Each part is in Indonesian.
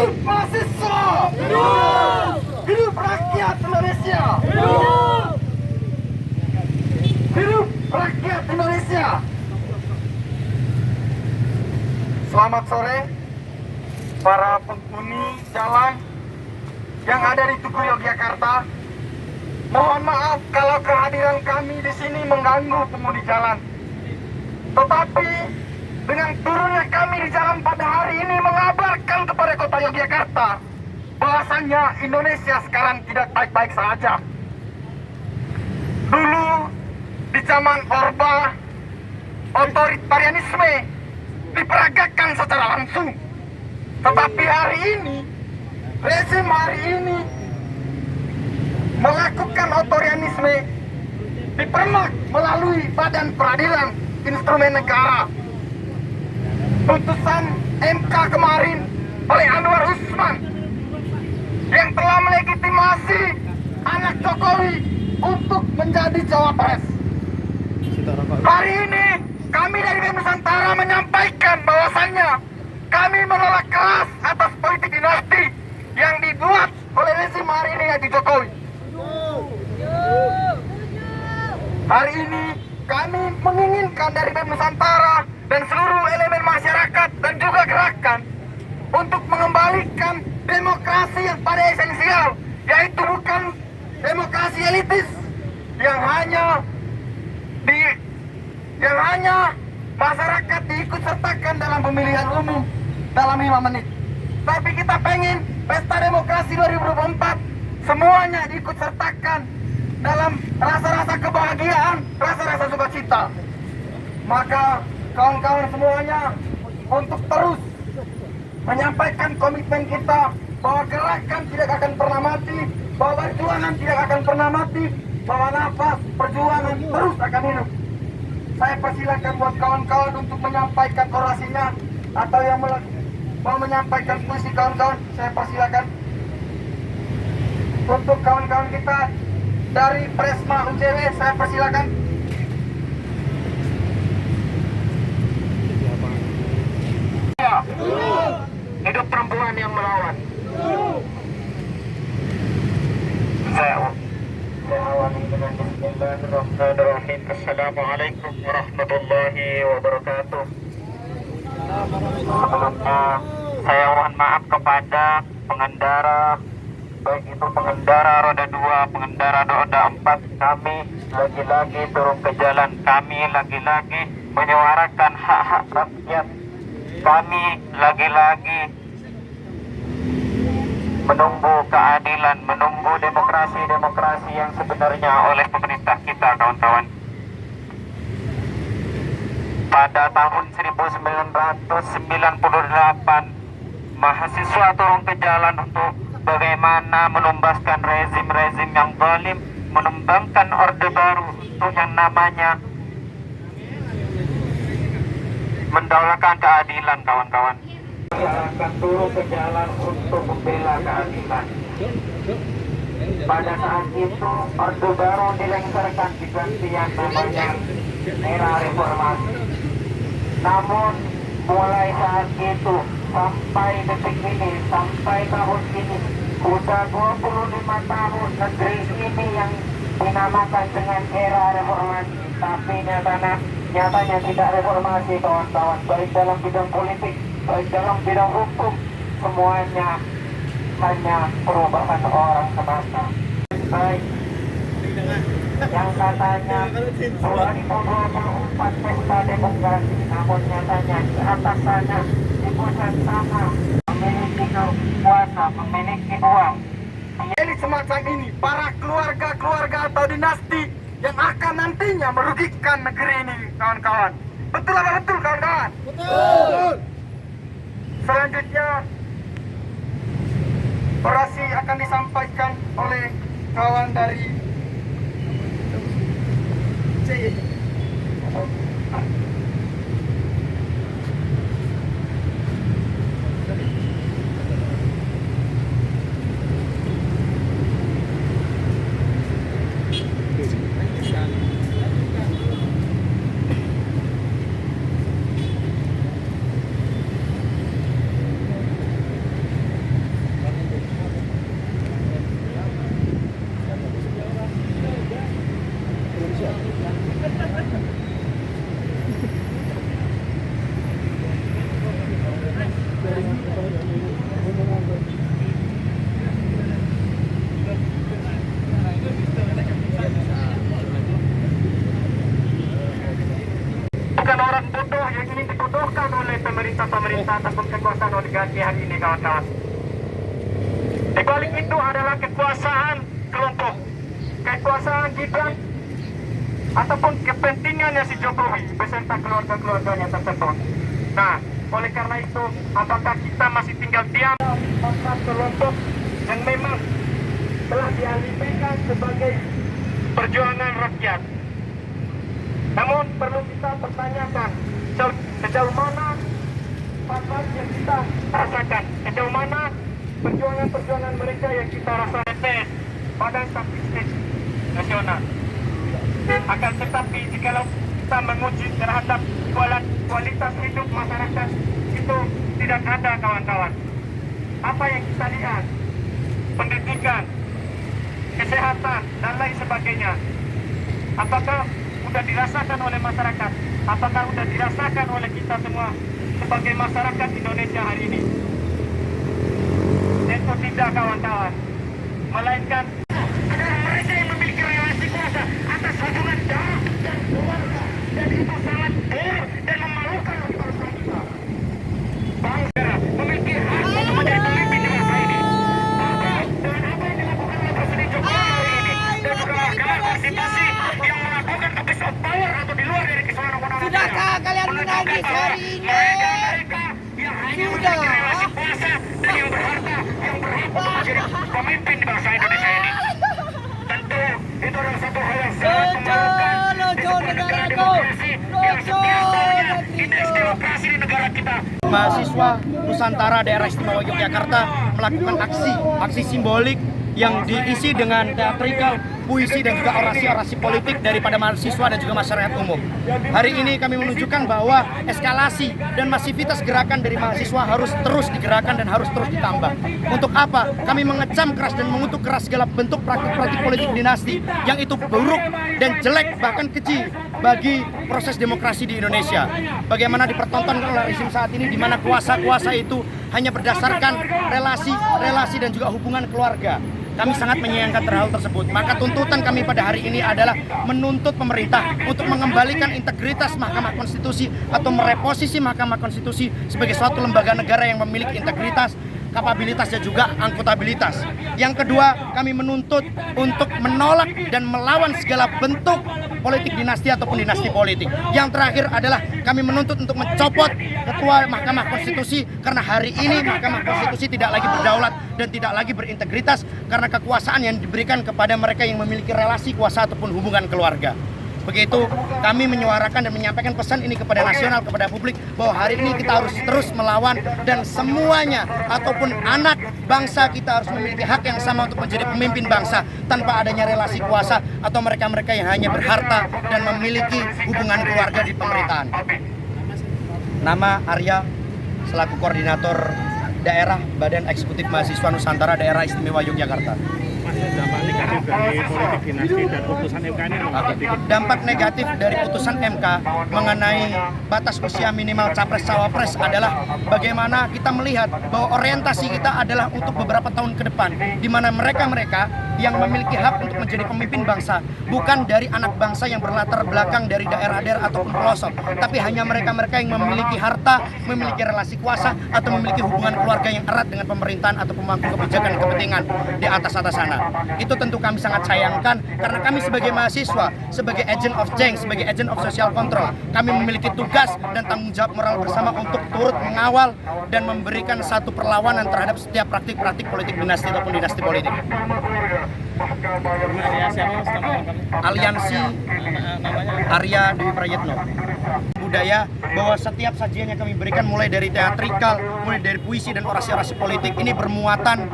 Hidup mahasiswa! Hidup! Hidup rakyat Indonesia! Hidup! Hidup rakyat Indonesia! Selamat sore para penghuni jalan yang ada di Tugu Yogyakarta. Mohon maaf kalau kehadiran kami di sini mengganggu penghuni jalan. Tetapi dengan turunnya kami di jalan pada hari ini mengabarkan kepada kota Yogyakarta bahwasannya Indonesia sekarang tidak baik-baik saja. Dulu di zaman Orba, otoritarianisme diperagakan secara langsung. Tetapi hari ini, rezim hari ini melakukan otoritarianisme dipermak melalui Badan Peradilan Instrumen Negara. Putusan MK kemarin oleh Anwar Usman yang telah melegitimasi anak Jokowi untuk menjadi cawapres. Hari ini kami dari BEM Nusantara menyampaikan bahwasannya kami menolak keras atas politik dinasti yang dibuat oleh rezim hari ini yaitu Jokowi. Hari ini kami menginginkan dari BEM Nusantara dan seluruh elemen masyarakat dan juga gerakan untuk mengembalikan demokrasi yang pada esensial, yaitu bukan demokrasi elitis yang hanya masyarakat diikut sertakan dalam pemilihan umum dalam 5 menit. Tapi kita pengen pesta demokrasi 2024 semuanya diikut sertakan dalam rasa-rasa kebahagiaan, rasa-rasa sukacita. Maka kawan-kawan semuanya untuk terus menyampaikan komitmen kita bahwa gerakan tidak akan pernah mati, bahwa perjuangan tidak akan pernah mati, bahwa nafas perjuangan terus akan hidup. Saya persilakan buat kawan-kawan untuk menyampaikan orasinya, atau yang mau menyampaikan puisi kawan-kawan, saya persilakan. Untuk kawan-kawan kita dari Presma UJW, saya persilakan. Hidup perempuan yang melawan. Saya awali dengan Bismillahirrahmanirrahim. Assalamualaikum warahmatullahi wabarakatuh. Sebelumnya saya mohon maaf kepada pengendara, baik itu pengendara roda 2, pengendara roda 4. Kami lagi-lagi turun ke jalan, kami lagi-lagi menyuarakan hak-hak rakyat. Kami lagi-lagi menunggu keadilan, menunggu demokrasi yang sebenarnya oleh pemerintah kita, kawan-kawan. Pada tahun 1998, mahasiswa turun ke jalan untuk bagaimana menumbaskan rezim-rezim yang zalim, menumbangkan orde baru untuk yang namanya mendaulatkan keadilan, kawan-kawan. Kita akan turun ke jalan untuk membela keadilan. Pada saat itu orde baru dilengsarkan diganti yang namanya era reformasi. Namun mulai saat itu sampai detik ini, sampai tahun ini, sudah 25 tahun negeri ini yang dinamakan dengan era reformasi. Tapi nyatanya tidak reformasi, kawan-kawan. Baik dalam bidang politik, baik dalam bidang hukum, semuanya hanya perubahan orang semata. Baik yang katanya 2024 pesta demokrasi, namun nyatanya di atas sana, di pusat sana, memiliki kuasa, memiliki uang. Elit semacam ini, para keluarga-keluarga atau dinasti yang akan nantinya merugikan negeri ini, kawan-kawan. Betul apa betul, kawan-kawan? Betul. Selanjutnya orasi akan disampaikan oleh kawan dari bukan orang bodoh yang ingin dibodohkan oleh pemerintah ataupun kekuasaan oligarki hari ini, kawan-kawan. Di balik itu adalah kekuasaan kelompok, kekuasaan Gibran, ataupun kepentingannya si Jokowi beserta keluarga-keluarganya tersebut. Nah, oleh karena itu, apakah kita masih tinggal diam atas kelompok yang memang telah dialihkan sebagai perjuangan rakyat? Namun perlu kita pertanyakan sejauh mana pasal yang kita rasakan, sejauh mana perjuangan-perjuangan mereka yang kita rasakan Badan Statistik Nasional. Akan tetapi jikalau kita menguji terhadap kualitas hidup masyarakat itu tidak ada, kawan-kawan. Apa yang kita lihat, pendidikan, kesehatan, dan lain sebagainya, apakah sudah dirasakan oleh masyarakat? Apakah sudah dirasakan oleh kita semua sebagai masyarakat Indonesia hari ini? Tentu tidak, kawan-kawan. Melainkan adalah mereka yang memiliki relasi kuasa atas hubungan darah dan keluarga, dan itu sangat buruk dan memalukan bagi bangsa kita. Bangsa memiliki hak untuk menjadi pemimpin di masa ini. Dan apa yang dilakukan oleh Presiden Jokowi hari ini dan juga Mahkamah Konstitusi yang melakukan abuse of power atau di luar dari kewenangan Sudahkah kalian menangis hari ini? mereka yang hanya memiliki relasi kuasa dan yang berharta, yang berhak untuk menjadi pemimpin di bangsa Indonesia ini. Tentu itu adalah satu hal yang sangat memalukan di sebuah negara demokrasi yang setiap tahunnya indeks demokrasi di negara kita. Mahasiswa Nusantara Daerah Istimewa Yogyakarta melakukan aksi simbolik yang diisi dengan teatrikal, puisi dan juga orasi-orasi politik daripada mahasiswa dan juga masyarakat umum. Hari ini kami menunjukkan bahwa eskalasi dan masivitas gerakan dari mahasiswa harus terus digerakkan dan harus terus ditambah. Untuk apa? Kami mengecam keras dan mengutuk keras segala bentuk praktik-praktik politik dinasti yang itu buruk dan jelek, bahkan keji bagi proses demokrasi di Indonesia. Bagaimana dipertontonkan oleh rezim saat ini di mana kuasa-kuasa itu hanya berdasarkan relasi dan juga hubungan keluarga. Kami sangat menyayangkan hal tersebut. Maka tuntutan kami pada hari ini adalah menuntut pemerintah untuk mengembalikan integritas Mahkamah Konstitusi atau mereposisi Mahkamah Konstitusi sebagai suatu lembaga negara yang memiliki integritas, kapabilitas dan juga akuntabilitas. Yang kedua, kami menuntut untuk menolak dan melawan segala bentuk politik dinasti ataupun dinasti politik. Yang terakhir adalah kami menuntut untuk mencopot Ketua Mahkamah Konstitusi karena hari ini Mahkamah Konstitusi tidak lagi berdaulat dan tidak lagi berintegritas karena kekuasaan yang diberikan kepada mereka yang memiliki relasi kuasa ataupun hubungan keluarga. Begitu kami menyuarakan dan menyampaikan pesan ini kepada nasional, kepada publik bahwa hari ini kita harus terus melawan dan semuanya ataupun anak bangsa kita harus memiliki hak yang sama untuk menjadi pemimpin bangsa tanpa adanya relasi kuasa atau mereka-mereka yang hanya berharta dan memiliki hubungan keluarga di pemerintahan. Nama Arya selaku koordinator daerah Badan Eksekutif Mahasiswa Nusantara Daerah Istimewa Yogyakarta. Dampak negatif dari politik dinasti dan putusan MK ini Dampak negatif dari putusan MK mengenai batas usia minimal capres-cawapres adalah bagaimana kita melihat bahwa orientasi kita adalah untuk beberapa tahun ke depan, di mana mereka-mereka yang memiliki hak untuk menjadi pemimpin bangsa bukan dari anak bangsa yang berlatar belakang dari daerah-daerah ataupun pelosok, tapi hanya mereka-mereka yang memiliki harta, memiliki relasi kuasa atau memiliki hubungan keluarga yang erat dengan pemerintahan atau pemangku kebijakan dan kepentingan di atas sana. Itu tentu kami sangat sayangkan karena kami sebagai mahasiswa, sebagai agent of change, sebagai agent of social control, kami memiliki tugas dan tanggung jawab moral bersama untuk turut mengawal dan memberikan satu perlawanan terhadap setiap praktik-praktik politik dinasti ataupun dinasti politik. Aliansi Arya Dewi Prayitno. Budaya bahwa setiap sajian yang kami berikan mulai dari teatrikal, mulai dari puisi dan orasi-orasi politik ini bermuatan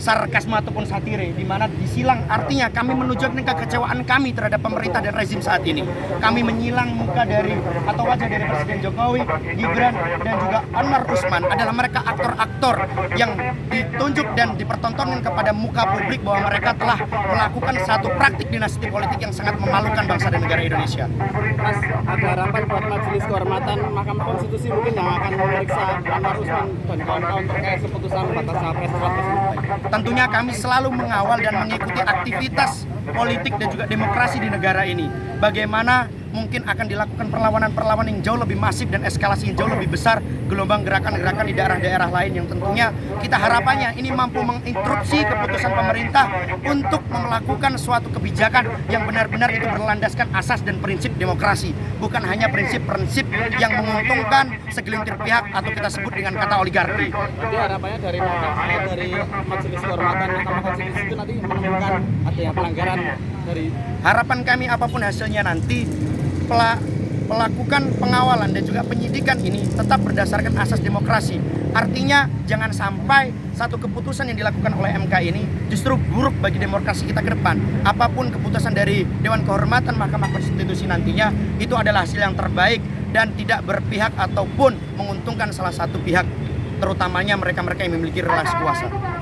sarkasme ataupun satire, di mana disilang artinya kami menunjukkan kekecewaan kami terhadap pemerintah dan rezim saat ini. Kami menyilang muka dari atau wajah dari Presiden Jokowi, Gibran dan juga Anwar Usman adalah mereka aktor-aktor yang ditunjuk dan dipertontonkan kepada muka publik bahwa mereka telah melakukan satu praktik dinasti politik yang sangat memalukan bangsa dan negara Indonesia. Mas, ada harapan buat Majelis Kehormatan Mahkamah Konstitusi mungkin yang akan memeriksa Anwar Usman dan kawan-kawan terkait keputusan batas capres cawapres. Tentunya kami selalu mengawal dan mengikuti aktivitas politik dan juga demokrasi di negara ini. Bagaimana mungkin akan dilakukan perlawanan-perlawanan yang jauh lebih masif dan eskalasi yang jauh lebih besar, gelombang gerakan-gerakan di daerah-daerah lain yang tentunya kita harapannya ini mampu menginterupsi keputusan pemerintah untuk melakukan suatu kebijakan yang benar-benar itu berlandaskan asas dan prinsip demokrasi, bukan hanya prinsip-prinsip yang menguntungkan segelintir pihak atau kita sebut dengan kata oligarki. Jadi harapannya dari Majelis Kehormatan Mahkamah Konstitusi itu nanti menemukan adanya pelanggaran dari Harapan kami apapun hasilnya nanti melakukan pengawalan dan juga penyidikan ini tetap berdasarkan asas demokrasi. Artinya jangan sampai satu keputusan yang dilakukan oleh MK ini justru buruk bagi demokrasi kita ke depan. Apapun keputusan dari Dewan Kehormatan Mahkamah Konstitusi nantinya itu adalah hasil yang terbaik dan tidak berpihak ataupun menguntungkan salah satu pihak, terutamanya mereka-mereka yang memiliki relasi kuasa.